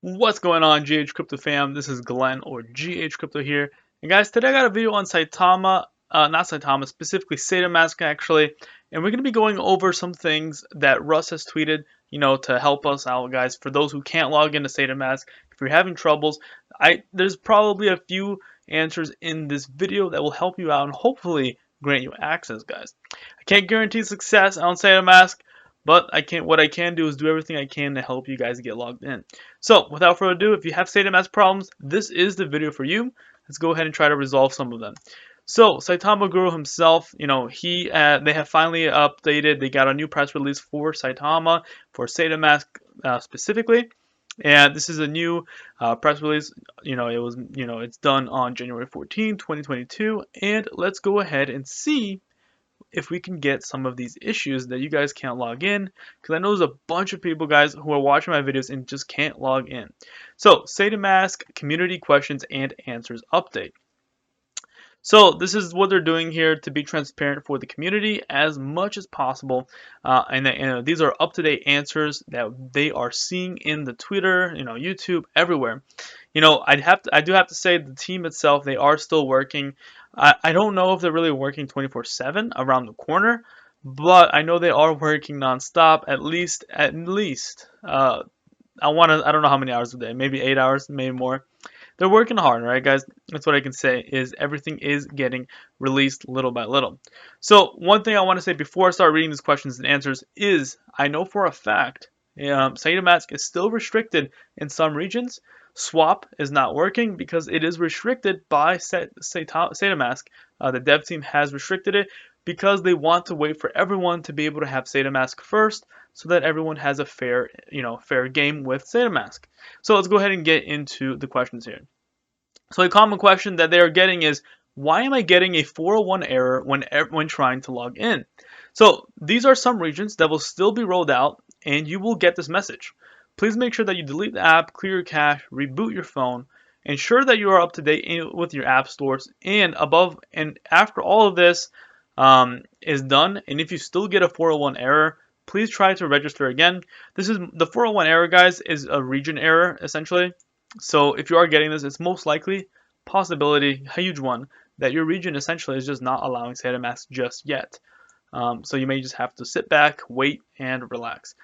What's going on, GH Crypto fam? This is Glenn or GH Crypto here. And guys, today I got a video on Saitama, not Saitama, specifically Saitamask actually. And we're going to be going over some things that Russ has tweeted, to help us out, guys. For those who can't log into Saitamask, if you're having troubles, there's probably a few answers in this video that will help you out and hopefully grant you access, guys. I can't guarantee success on Saitamask, but what I can do is do everything I can to help you guys get logged in. So, without further ado, if you have Saitamask problems, this is the video for you. Let's go ahead and try to resolve some of them. So, Saitama Guru himself, they have finally updated. They got a new press release for Saitama, for Saitamask specifically. And this is a new press release. It's done on January 14, 2022. And let's go ahead and see if we can get some of these issues that you guys can't log in, because I know there's a bunch of people, guys, who are watching my videos and just can't log in. So, Saitamask community questions and answers update. So this is what they're doing here to be transparent for the community as much as possible, and these are up-to-date answers that they are seeing in the Twitter, YouTube, everywhere. I do have to say the team itself, they are still working. I don't know if they're really working 24/7 around the corner, but I know they are working nonstop at least. I don't know how many hours a day, maybe 8 hours, maybe more. They're working hard, right, guys? That's what I can say, is everything is getting released little by little. So one thing I want to say before I start reading these questions and answers is I know for a fact Saitamask is still restricted in some regions. Swap is not working because it is restricted by Saitamask. The dev team has restricted it because they want to wait for everyone to be able to have Saitamask first, so that everyone has a fair game with Saitamask. So let's go ahead and get into the questions here. So a common question that they are getting is, why am I getting a 401 error when trying to log in? So these are some regions that will still be rolled out, and you will get this message. Please make sure that you delete the app, clear your cache, reboot your phone, ensure that you are up to date with your app stores, and after all of this is done, and if you still get a 401 error, please try to register again. This is the 401 error, guys, is a region error essentially. So if you are getting this, it's most likely possibility, a huge one, that your region essentially is just not allowing Saitamask just yet. So you may just have to sit back, wait, and relax.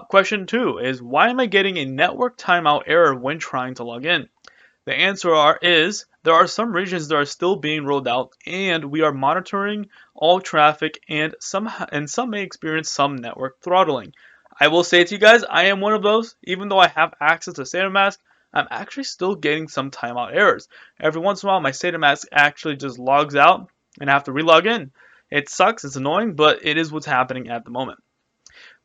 Question 2 is, why am I getting a network timeout error when trying to log in? The answer is there are some regions that are still being rolled out, and we are monitoring all traffic, and some may experience some network throttling. I will say to you guys, I am one of those. Even though I have access to Saitamask, I'm actually still getting some timeout errors. Every once in a while, my Saitamask actually just logs out, and I have to relog in. It sucks, it's annoying, but it is what's happening at the moment.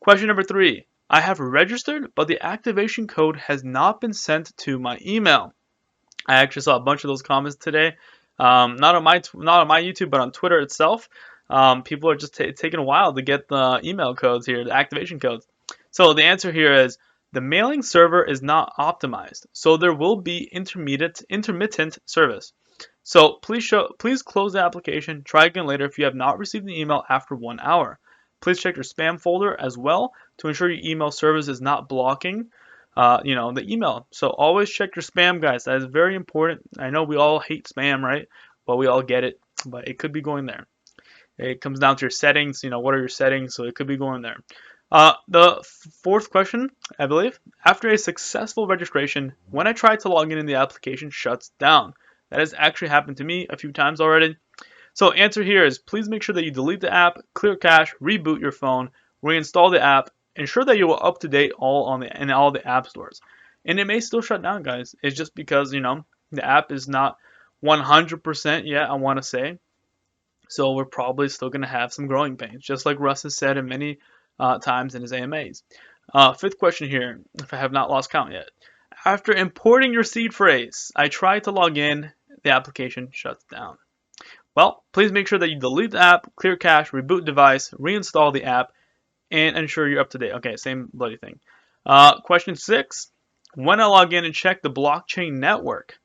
Question number 3. I have registered, but the activation code has not been sent to my email. I actually saw a bunch of those comments today. Not on my YouTube, but on Twitter itself. People are just taking a while to get the email codes here, the activation codes. So the answer here is the mailing server is not optimized, so there will be intermittent service. So please close the application. Try again later if you have not received an email after 1 hour. Please check your spam folder as well to ensure your email service is not blocking the email. So always check your spam, guys. That is very important. I know we all hate spam, right? But we all get it. But it could be going there. It comes down to your settings. What are your settings? So it could be going there. The 4th question, I believe. After a successful registration, when I try to log in, the application shuts down. That has actually happened to me a few times already. So answer here is, please make sure that you delete the app, clear cache, reboot your phone, reinstall the app, ensure that you are up to date in all the app stores. And it may still shut down, guys. It's just because, the app is not 100% yet, I want to say. So we're probably still going to have some growing pains, just like Russ has said in many times in his AMAs. 5th question here, if I have not lost count yet. After importing your seed phrase, I try to log in, the application shuts down. Well, please make sure that you delete the app, clear cache, reboot device, reinstall the app, and ensure you're up to date. Okay, same bloody thing. Question 6. When I log in and check the blockchain network,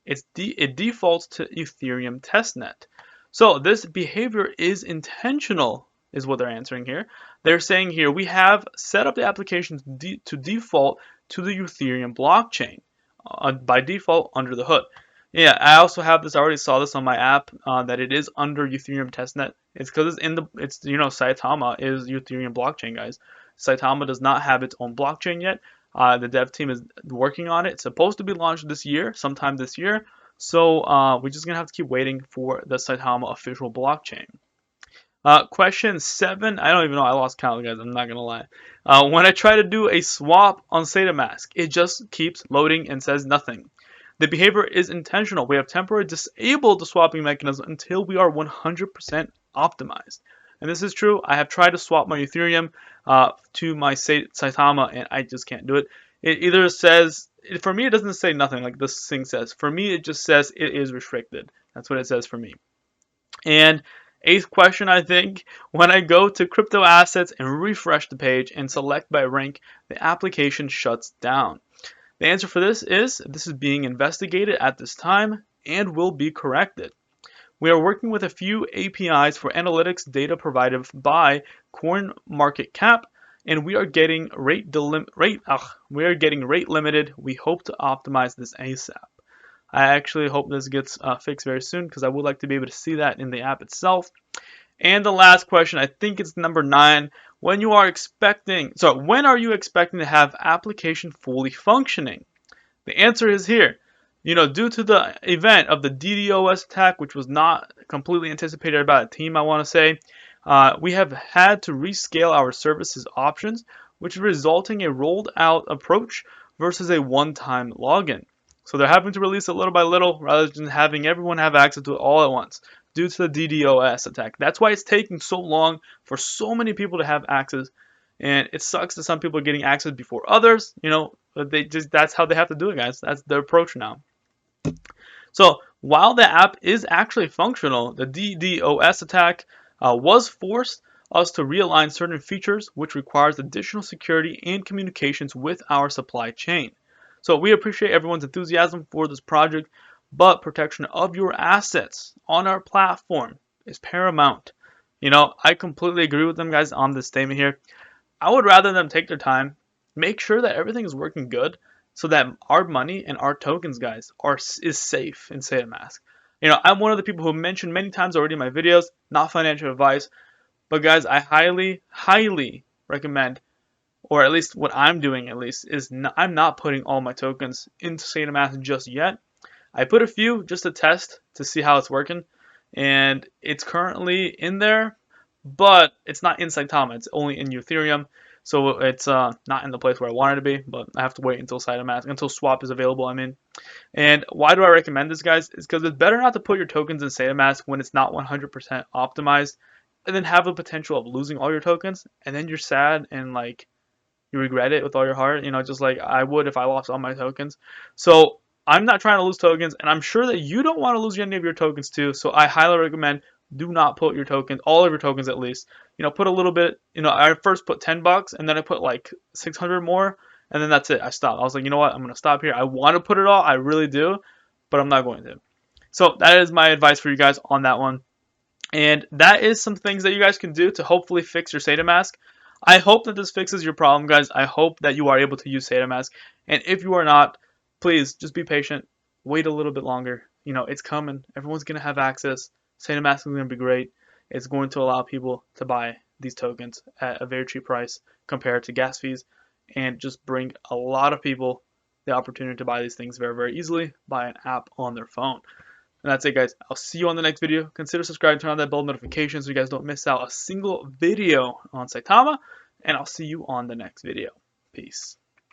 it defaults to Ethereum testnet. So this behavior is intentional, is what they're answering here. They're saying here, we have set up the application to default to the Ethereum blockchain by default under the hood. Yeah, I also have this. I already saw this on my app that it is under Ethereum testnet. It's because it's in the Saitama is Ethereum blockchain, guys. Saitama does not have its own blockchain yet. The dev team is working on it. It's supposed to be launched this year, sometime this year. So we're just gonna have to keep waiting for the Saitama official blockchain. Question 7. I don't even know. I lost count, guys. I'm not gonna lie. When I try to do a swap on Saitamask, it just keeps loading and says nothing. The behavior is intentional. We have temporarily disabled the swapping mechanism until we are 100% optimized. And this is true. I have tried to swap my Ethereum to my Saitama, and I just can't do it. It either says, for me, it doesn't say nothing like this thing says. For me, it just says it is restricted. That's what it says for me. And 8th question, I think, when I go to crypto assets and refresh the page and select by rank, the application shuts down. The answer for this is being investigated at this time and will be corrected. We are working with a few APIs for analytics data provided by CoinMarketCap, and we are getting rate limited. We hope to optimize this ASAP. I actually hope this gets fixed very soon because I would like to be able to see that in the app itself. And the last question, I think it's number 9. When are you expecting to have application fully functioning? The answer is here. Due to the event of the DDoS attack, which was not completely anticipated by the team, I want to say, we have had to rescale our services options, which is resulting in a rolled out approach versus a one-time login. So they're having to release it little by little rather than having everyone have access to it all at once due to the DDoS attack. That's why it's taking so long for so many people to have access. And it sucks that some people are getting access before others. That's how they have to do it, guys. That's their approach now. So while the app is actually functional, the DDoS attack was forced us to realign certain features, which requires additional security and communications with our supply chain. So we appreciate everyone's enthusiasm for this project, but protection of your assets on our platform is paramount. I completely agree with them, guys, on this statement here. I would rather them take their time, make sure that everything is working good, so that our money and our tokens, guys, is safe in Saitamask. I'm one of the people who mentioned many times already in my videos, not financial advice, but guys, I highly, highly recommend, or at least what I'm doing is I'm not putting all my tokens into Saitamask just yet. I put a few just to test to see how it's working, and it's currently in there, but it's not in Saitama. It's only in Ethereum, so it's not in the place where I want it to be. But I have to wait until until swap is available. And why do I recommend this, guys? It's because it's better not to put your tokens in Saitamask when it's not 100% optimized, and then have the potential of losing all your tokens, and then you're sad and you regret it with all your heart, just like I would if I lost all my tokens. So I'm not trying to lose tokens, and I'm sure that you don't want to lose any of your tokens too. So I highly recommend do not put your tokens, all of your tokens at least. Put a little bit. I first put $10, and then I put like 600 more, and then that's it. I stopped. I was like, you know what? I'm gonna stop here. I want to put it all. I really do, but I'm not going to. So that is my advice for you guys on that one. And that is some things that you guys can do to hopefully fix your Saitamask. I hope that this fixes your problem, guys. I hope that you are able to use Saitamask. And if you are not, please just be patient. Wait a little bit longer. It's coming. Everyone's going to have access. Saitamask is going to be great. It's going to allow people to buy these tokens at a very cheap price compared to gas fees, and just bring a lot of people the opportunity to buy these things very, very easily by an app on their phone. And that's it, guys. I'll see you on the next video. Consider subscribing, turn on that bell notification so you guys don't miss out a single video on Saitama. And I'll see you on the next video. Peace.